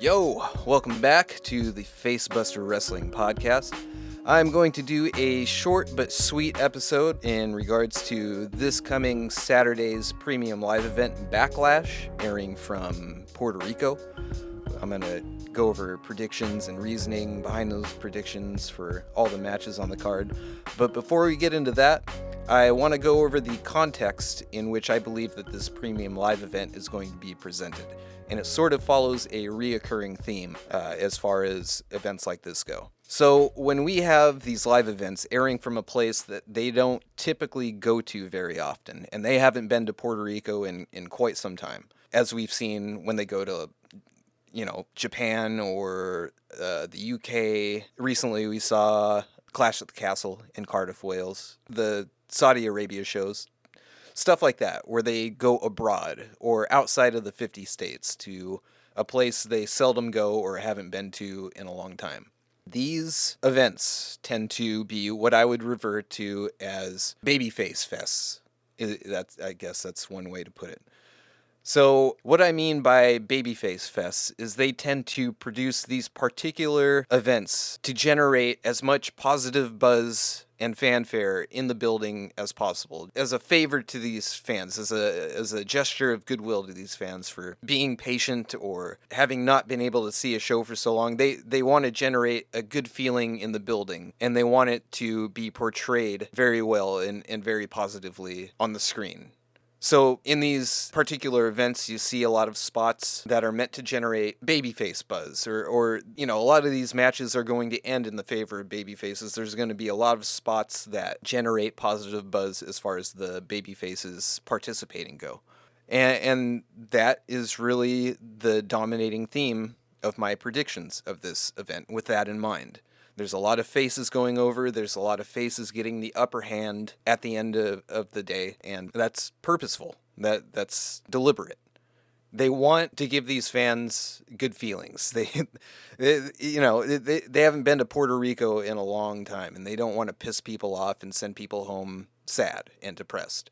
Yo, welcome back to the Facebuster Wrestling Podcast. I'm going to do a short but sweet episode in regards to this coming Saturday's premium live event, Backlash, airing from Puerto Rico. I'm going to go over predictions and reasoning behind those predictions for all the matches on the card. But before we get into that, I want to go over the context in which I believe that this premium live event is going to be presented. And it sort of follows a reoccurring theme as far as events like this go. So when we have these live events airing from a place that they don't typically go to very often, and they haven't been to Puerto Rico in quite some time, as we've seen when they go to Japan or the UK. Recently we saw Clash at the Castle in Cardiff, Wales, the Saudi Arabia shows, stuff like that, where they go abroad or outside of the 50 states to a place they seldom go or haven't been to in a long time. These events tend to be what I would revert to as Babyface fests. I guess that's one way to put it. So what I mean by Babyface fests is they tend to produce these particular events to generate as much positive buzz and fanfare in the building as possible, as a favor to these fans, as a gesture of goodwill to these fans for being patient or having not been able to see a show for so long. They want to generate a good feeling in the building, and they want it to be portrayed very well and very positively on the screen. So in these particular events, you see a lot of spots that are meant to generate babyface buzz, or a lot of these matches are going to end in the favor of babyfaces. There's going to be a lot of spots that generate positive buzz as far as the babyfaces participating go. And that is really the dominating theme of my predictions of this event, with that in mind. There's a lot of faces going over. There's a lot of faces getting the upper hand at the end of the day, and that's purposeful. That's deliberate. They want to give these fans good feelings. They haven't been to Puerto Rico in a long time, and they don't want to piss people off and send people home sad and depressed.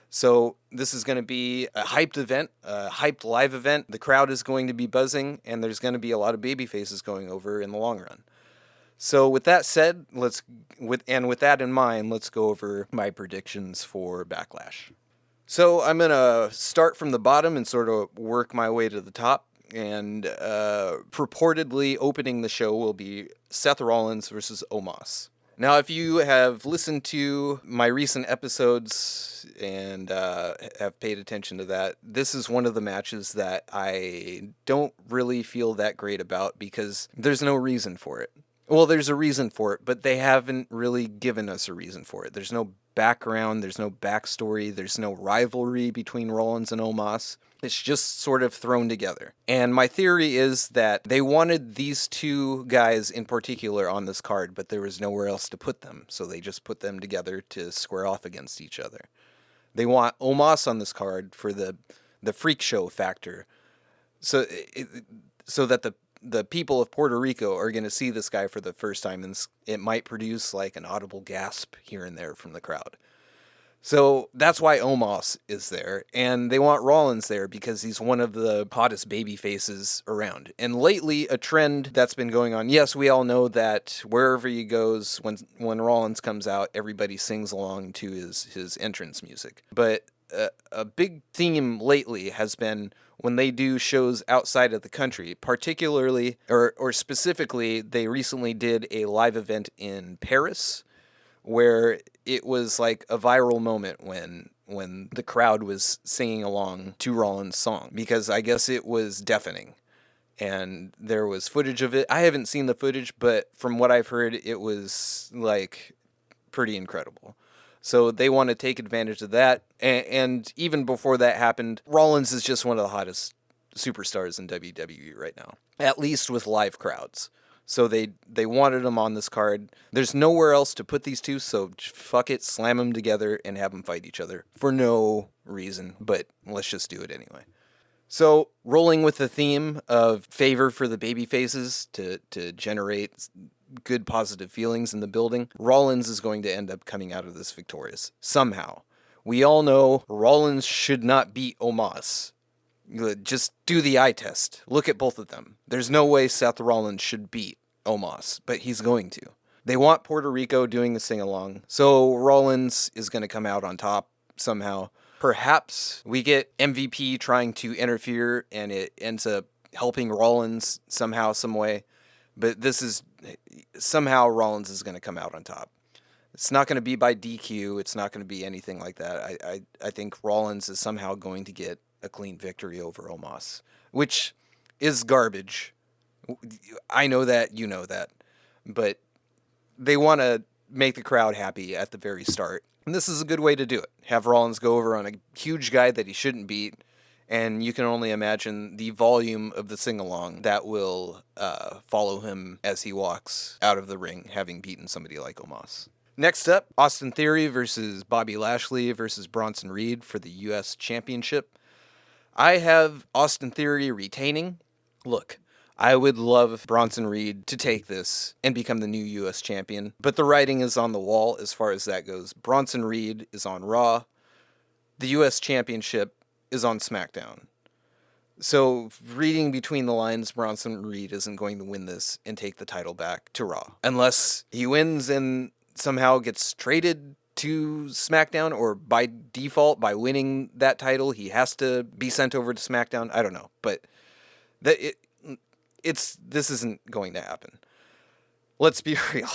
So this is going to be a hyped event, a hyped live event. The crowd is going to be buzzing, and there's going to be a lot of baby faces going over in the long run. So with that said, with that in mind, let's go over my predictions for Backlash. So I'm going to start from the bottom and sort of work my way to the top. And purportedly opening the show will be Seth Rollins versus Omos. Now, if you have listened to my recent episodes and have paid attention to that, this is one of the matches that I don't really feel that great about because there's no reason for it. Well, there's a reason for it, but they haven't really given us a reason for it. There's no background, there's no backstory, there's no rivalry between Rollins and Omos. It's just sort of thrown together. And my theory is that they wanted these two guys in particular on this card, but there was nowhere else to put them, so they just put them together to square off against each other. They want Omos on this card for the freak show factor, so that the people of Puerto Rico are going to see this guy for the first time, and it might produce like an audible gasp here and there from the crowd. So that's why Omos is there, and they want Rollins there because he's one of the hottest baby faces around. And lately, a trend that's been going on, yes, we all know that wherever he goes, when Rollins comes out, everybody sings along to his entrance music. But a big theme lately has been when they do shows outside of the country, particularly or specifically, they recently did a live event in Paris where it was like a viral moment when the crowd was singing along to Rollins' song, because I guess it was deafening. And there was footage of it. I haven't seen the footage, but from what I've heard, it was like pretty incredible. So they want to take advantage of that. And even before that happened, Rollins is just one of the hottest superstars in WWE right now, at least with live crowds. So they wanted him on this card. There's nowhere else to put these two, so fuck it, slam them together and have them fight each other for no reason, but let's just do it anyway. So rolling with the theme of favor for the baby faces to generate good positive feelings in the building, Rollins is going to end up coming out of this victorious somehow. We all know Rollins should not beat Omos. Just do the eye test. Look at both of them. There's no way Seth Rollins should beat Omos, but he's going to. They want Puerto Rico doing the sing-along, so Rollins is going to come out on top somehow. Perhaps we get MVP trying to interfere and it ends up helping Rollins somehow, some way. But somehow Rollins is going to come out on top. It's not going to be by DQ. It's not going to be anything like that. I think Rollins is somehow going to get a clean victory over Omos, which is garbage. I know that, you know that. But they want to make the crowd happy at the very start. And this is a good way to do it. Have Rollins go over on a huge guy that he shouldn't beat. And you can only imagine the volume of the sing-along that will follow him as he walks out of the ring, having beaten somebody like Omos. Next up, Austin Theory versus Bobby Lashley versus Bronson Reed for the U.S. Championship. I have Austin Theory retaining. Look, I would love Bronson Reed to take this and become the new U.S. champion, but the writing is on the wall as far as that goes. Bronson Reed is on Raw. The U.S. Championship is on SmackDown. So, reading between the lines, Bronson Reed isn't going to win this and take the title back to Raw. Unless he wins and somehow gets traded to SmackDown, or by default, by winning that title, he has to be sent over to SmackDown. I don't know, but this isn't going to happen. Let's be real.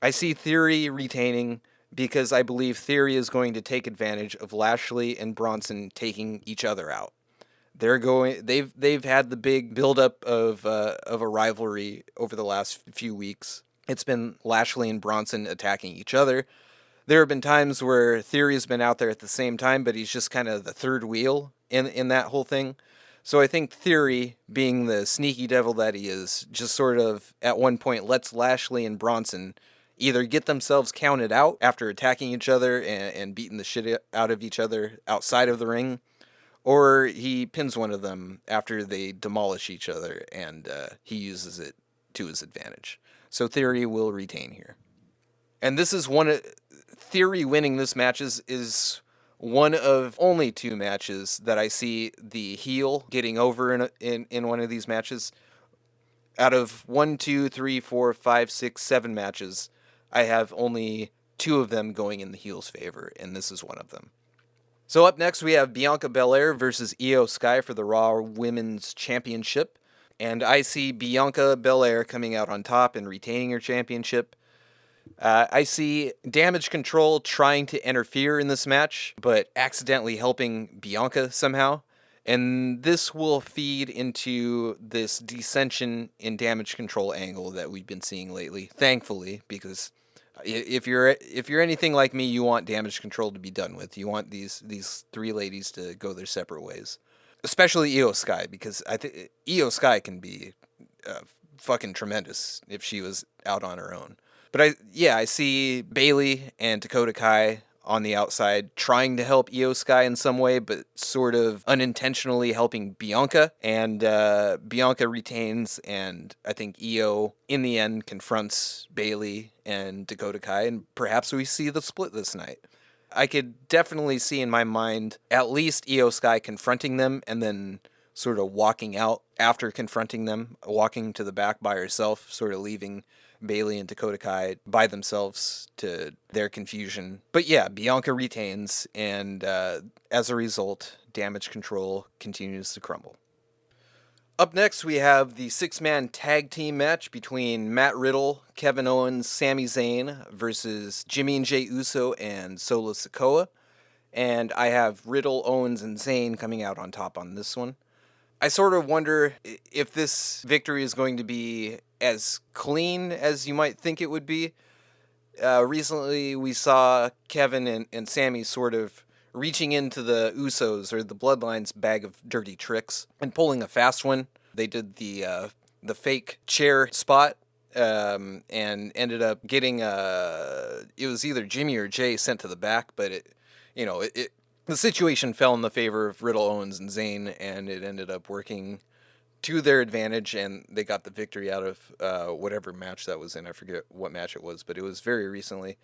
I see Theory retaining because I believe Theory is going to take advantage of Lashley and Bronson taking each other out. They've had the big buildup of a rivalry over the last few weeks. It's been Lashley and Bronson attacking each other. There have been times where Theory has been out there at the same time, but he's just kind of the third wheel in that whole thing. So I think Theory, being the sneaky devil that he is, just sort of at one point lets Lashley and Bronson either get themselves counted out after attacking each other and beating the shit out of each other outside of the ring, or he pins one of them after they demolish each other and he uses it to his advantage. So Theory will retain here. And this is Theory winning this match is one of only two matches that I see the heel getting over in one of these matches. Out of 1, 2, 3, 4, 5, 6, 7 matches, I have only 2 of them going in the heel's favor, and this is one of them. So up next we have Bianca Belair versus Io Sky for the Raw Women's Championship. And I see Bianca Belair coming out on top and retaining her championship. I see Damage Control trying to interfere in this match, but accidentally helping Bianca somehow. And this will feed into this dissension in Damage Control angle that we've been seeing lately, thankfully, because if you're anything like me, you want Damage Control to be done with. You want these 3 ladies to go their separate ways. Especially Io Sky, because I think Io Sky can be fucking tremendous if she was out on her own. But I see Bayley and Dakota Kai on the outside trying to help Io Sky in some way, but sort of unintentionally helping Bianca. And Bianca retains, and I think Io, in the end, confronts Bayley and Dakota Kai, and perhaps we see the split this night. I could definitely see in my mind at least Io Sky confronting them and then sort of walking out after confronting them, walking to the back by herself, sort of leaving Bayley and Dakota Kai by themselves to their confusion. But yeah, Bianca retains, and as a result, Damage Control continues to crumble. Up next, we have the 6-man tag team match between Matt Riddle, Kevin Owens, Sami Zayn versus Jimmy and Jey Uso and Solo Sikoa. And I have Riddle, Owens, and Zayn coming out on top on this one. I sort of wonder if this victory is going to be as clean as you might think it would be. Recently, we saw Kevin and Sami sort of reaching into the Usos or the Bloodline's bag of dirty tricks and pulling a fast one. They did the fake chair spot and ended up getting it was either Jimmy or Jay sent to the back, but the situation fell in the favor of Riddle, Owens, and Zayn, and it ended up working to their advantage, and they got the victory out of whatever match that was in. I forget what match it was, but it was very recently.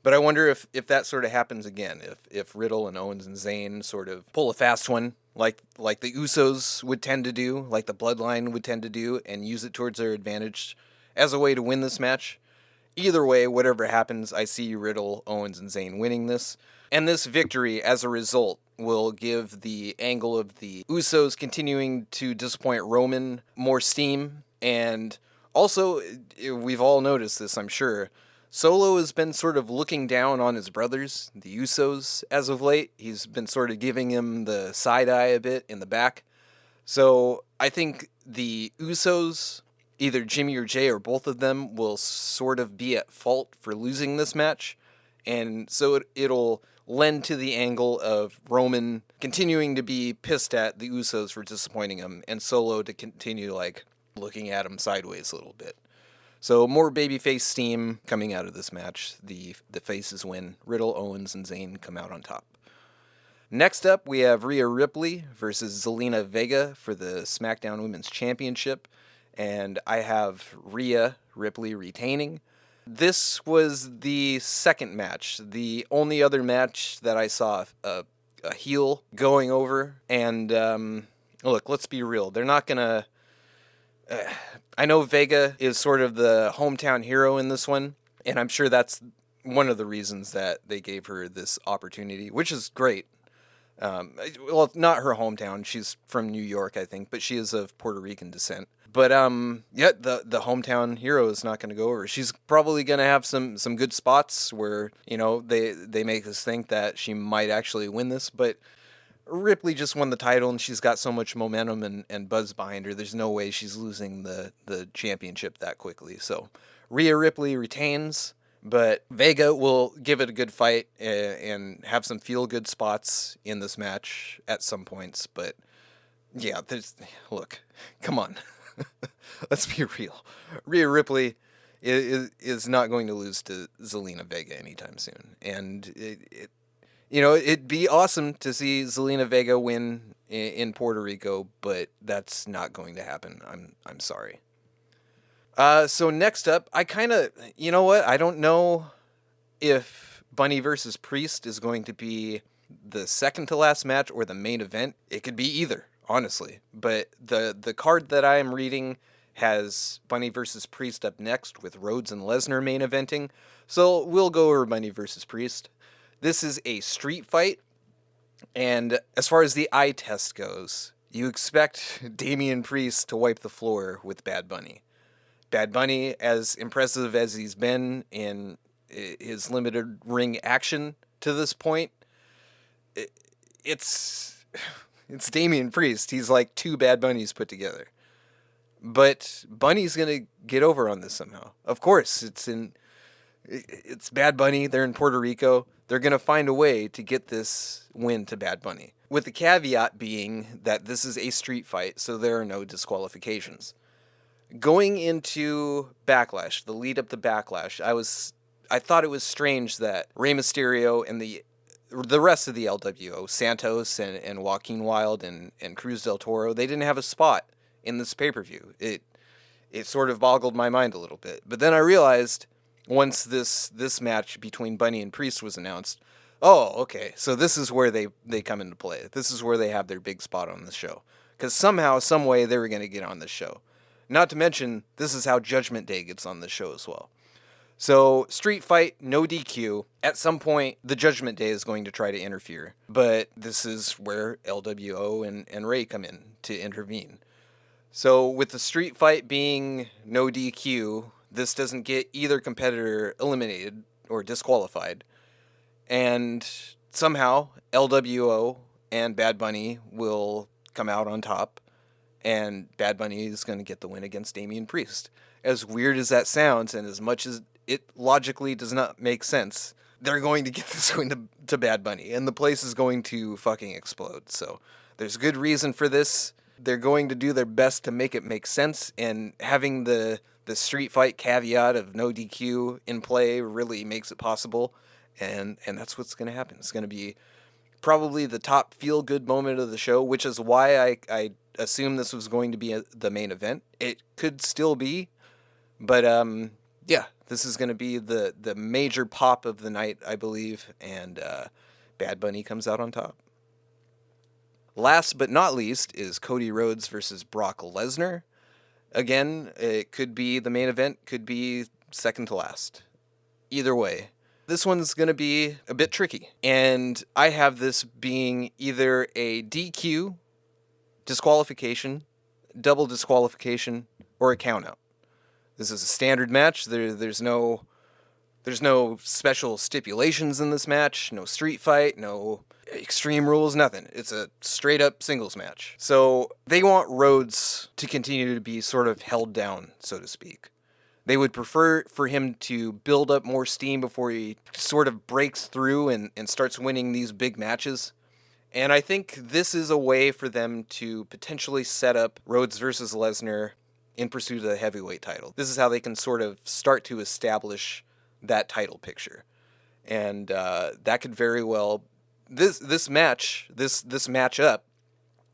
But I wonder if that sort of happens again, if Riddle and Owens and Zayn sort of pull a fast one like the Usos would tend to do, like the Bloodline would tend to do, and use it towards their advantage as a way to win this match. Either way, whatever happens, I see Riddle, Owens, and Zayn winning this. And this victory, as a result, will give the angle of the Usos continuing to disappoint Roman more steam. And also, we've all noticed this, I'm sure. Solo has been sort of looking down on his brothers, the Usos, as of late. He's been sort of giving him the side eye a bit in the back. So I think the Usos, either Jimmy or Jay or both of them, will sort of be at fault for losing this match. And so it'll lend to the angle of Roman continuing to be pissed at the Usos for disappointing him, and Solo to continue, like, looking at him sideways a little bit. So more babyface steam coming out of this match. The faces win. Riddle, Owens, and Zayn come out on top. Next up, we have Rhea Ripley versus Zelina Vega for the SmackDown Women's Championship. And I have Rhea Ripley retaining. This was the second match. The only other match that I saw a heel going over. And look, let's be real. They're not going to... I know Vega is sort of the hometown hero in this one, and I'm sure that's one of the reasons that they gave her this opportunity, which is great. Well, not her hometown. She's from New York, I think, but she is of Puerto Rican descent. But yeah, the hometown hero is not going to go over. She's probably going to have some good spots where, you know, they make us think that she might actually win this, but Ripley just won the title, and she's got so much momentum and buzz behind her. There's no way she's losing the championship that quickly. So Rhea Ripley retains, but Vega will give it a good fight and have some feel-good spots in this match at some points. But yeah, look, come on. Let's be real. Rhea Ripley is not going to lose to Zelina Vega anytime soon. And you know, it'd be awesome to see Zelina Vega win in Puerto Rico, but that's not going to happen. I'm sorry. So next up, I kind of, you know what? I don't know if Bunny versus Priest is going to be the second to last match or the main event. It could be either, honestly. But the card that I am reading has Bunny versus Priest up next with Rhodes and Lesnar main eventing. So we'll go over Bunny versus Priest. This is a street fight, and as far as the eye test goes, you expect Damian Priest to wipe the floor with Bad Bunny. Bad Bunny, as impressive as he's been in his limited ring action to this point, it's Damian Priest. He's like two Bad Bunnies put together. But Bunny's going to get over on this somehow. Of course, it's Bad Bunny. They're in Puerto Rico. They're going to find a way to get this win to Bad Bunny. With the caveat being that this is a street fight, so there are no disqualifications. Going into Backlash, the lead up to Backlash, I thought it was strange that Rey Mysterio and the rest of the LWO, Santos and Joaquin Wilde and Cruz del Toro, they didn't have a spot in this pay-per-view. It sort of boggled my mind a little bit. But then I realized, once this match between Bunny and Priest was announced, oh, okay, so this is where they come into play. This is where they have their big spot on the show. Because somehow, some way, they were going to get on this show. Not to mention, this is how Judgment Day gets on this show as well. So, street fight, no DQ. At some point, the Judgment Day is going to try to interfere. But this is where LWO and Ray come in to intervene. So, with the street fight being no DQ, this doesn't get either competitor eliminated or disqualified. And somehow, LWO and Bad Bunny will come out on top. And Bad Bunny is going to get the win against Damian Priest. As weird as that sounds, and as much as it logically does not make sense, they're going to get this win to Bad Bunny. And the place is going to fucking explode. So there's good reason for this. They're going to do their best to make it make sense. And having the street fight caveat of no DQ in play really makes it possible. And that's what's going to happen. It's going to be probably the top feel-good moment of the show, which is why I assumed this was going to be the main event. It could still be, but yeah, this is going to be the major pop of the night, I believe, and Bad Bunny comes out on top. Last but not least is Cody Rhodes versus Brock Lesnar. Again, it could be the main event, could be second to last. Either way, this one's going to be a bit tricky. And I have this being either a DQ, disqualification, double disqualification, or a countout. This is a standard match. There's no special stipulations in this match, no street fight, no extreme rules, nothing. It's a straight up singles match. So they want Rhodes to continue to be sort of held down, so to speak. They would prefer for him to build up more steam before he sort of breaks through and starts winning these big matches. And I think this is a way for them to potentially set up Rhodes versus Lesnar in pursuit of the heavyweight title. This is how they can sort of start to establish that title picture. And that could very well, this matchup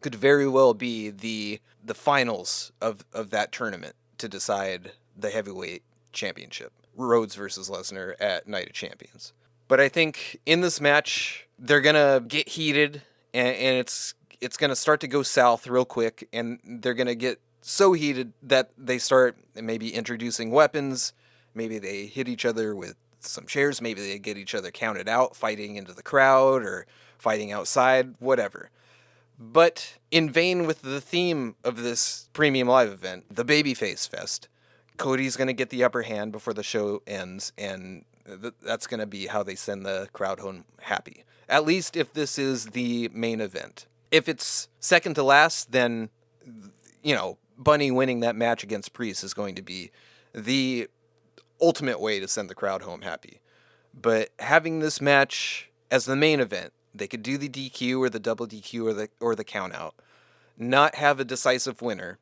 could very well be the finals of that tournament to decide the heavyweight championship. Rhodes versus Lesnar at Night of Champions. But I think in this match, they're going to get heated, and it's going to start to go south real quick, and they're going to get so heated that they start maybe introducing weapons. Maybe they hit each other with some chairs. Maybe they get each other counted out, fighting into the crowd or fighting outside, whatever. But in vain with the theme of this premium live event, the Babyface Fest, Cody's going to get the upper hand before the show ends, and that's going to be how they send the crowd home happy. At least if this is the main event. If it's second to last, then, Bunny winning that match against Priest is going to be the ultimate way to send the crowd home happy. But having this match as the main event, they could do the DQ or the double DQ or the count out, not have a decisive winner.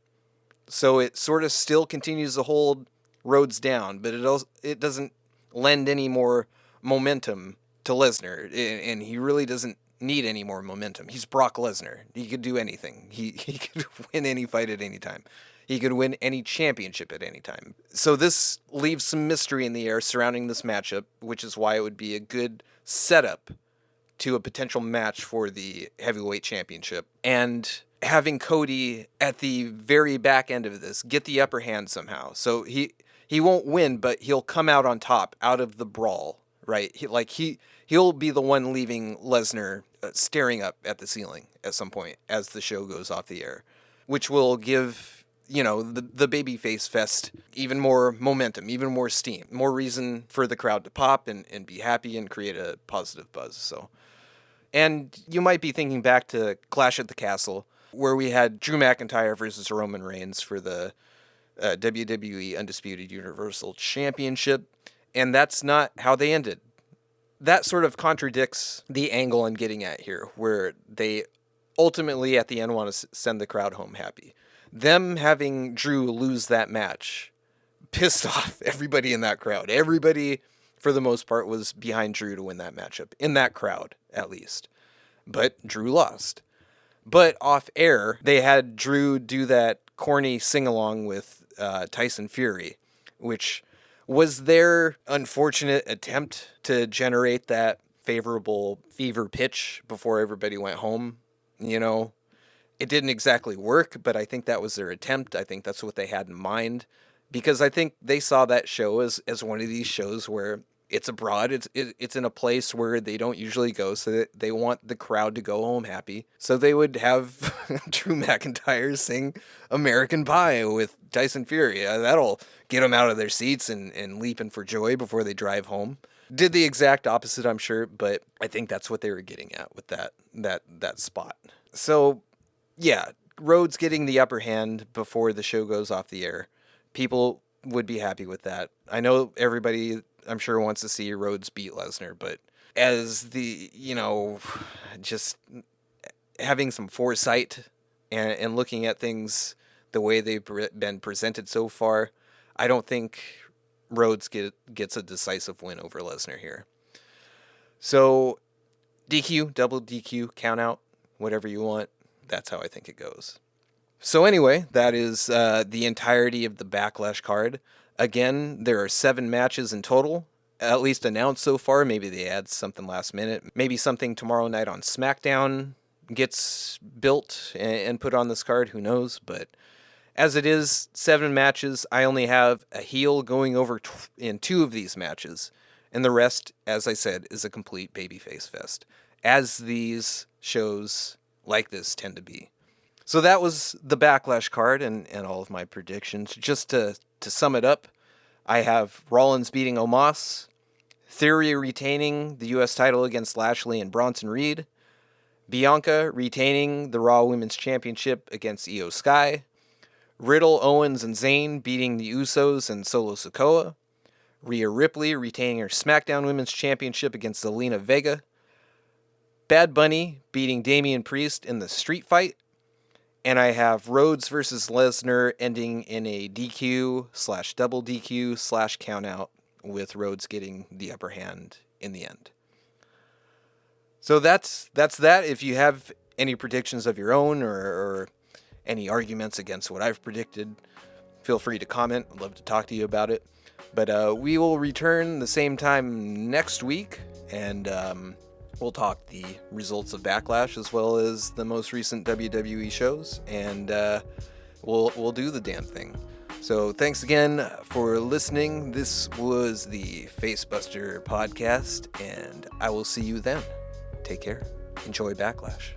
So it sort of still continues to hold Rhodes down, but it doesn't lend any more momentum to Lesnar, and he really doesn't need any more momentum. He's Brock Lesnar. He could do anything. He could win any fight at any time. He could win any championship at any time. So this leaves some mystery in the air surrounding this matchup, which is why it would be a good setup to a potential match for the heavyweight championship. And having Cody at the very back end of this get the upper hand somehow. So he won't win, but he'll come out on top out of the brawl, right? He'll be the one leaving Lesnar staring up at the ceiling at some point as the show goes off the air, which will give the Babyface Fest even more momentum, even more steam, more reason for the crowd to pop and be happy and create a positive buzz. So, and you might be thinking back to Clash at the Castle, where we had Drew McIntyre versus Roman Reigns for the WWE Undisputed Universal Championship, and that's not how they ended. That sort of contradicts the angle I'm getting at here, where they ultimately at the end want to send the crowd home happy. Them having Drew lose that match pissed off everybody in that crowd. Everybody, for the most part, was behind Drew to win that matchup, in that crowd, at least. But Drew lost. But off air, they had Drew do that corny sing-along with Tyson Fury, which was their unfortunate attempt to generate that favorable fever pitch before everybody went home. It didn't exactly work, but I think that was their attempt. I think that's what they had in mind, because I think they saw that show as one of these shows where it's abroad, it's in a place where they don't usually go, so that they want the crowd to go home happy. So they would have Drew McIntyre sing American Pie with Tyson Fury. That'll get them out of their seats and leaping for joy before they drive home. Did the exact opposite, I'm sure, but I think that's what they were getting at with that spot. So, yeah, Rhodes getting the upper hand before the show goes off the air. People would be happy with that. I know everybody, I'm sure, wants to see Rhodes beat Lesnar, but as just having some foresight and looking at things the way they've been presented so far, I don't think Rhodes gets a decisive win over Lesnar here. So, DQ, double DQ, count out, whatever you want. That's how I think it goes. So anyway, that is the entirety of the Backlash card. Again, there are 7 matches in total, at least announced so far. Maybe they add something last minute. Maybe something tomorrow night on SmackDown. gets built and put on this card, who knows? But as it is, 7 matches, I only have a heel going over in 2 of these matches. And the rest, as I said, is a complete babyface fest, as these shows like this tend to be. So that was the Backlash card and all of my predictions. Just to sum it up, I have Rollins beating Omos, Theory retaining the U.S. title against Lashley and Bronson Reed, Bianca retaining the Raw Women's Championship against Io Sky, Riddle, Owens, and Zayn beating the Usos and Solo Sikoa, Rhea Ripley retaining her SmackDown Women's Championship against Zelina Vega, Bad Bunny beating Damian Priest in the street fight, and I have Rhodes versus Lesnar ending in a DQ/double DQ/countout, with Rhodes getting the upper hand in the end. So that's that. If you have any predictions of your own or any arguments against what I've predicted, feel free to comment. I'd love to talk to you about it. But we will return the same time next week, and we'll talk the results of Backlash as well as the most recent WWE shows, and we'll do the damn thing. So thanks again for listening. This was the Facebuster podcast, and I will see you then. Take care. Enjoy Backlash.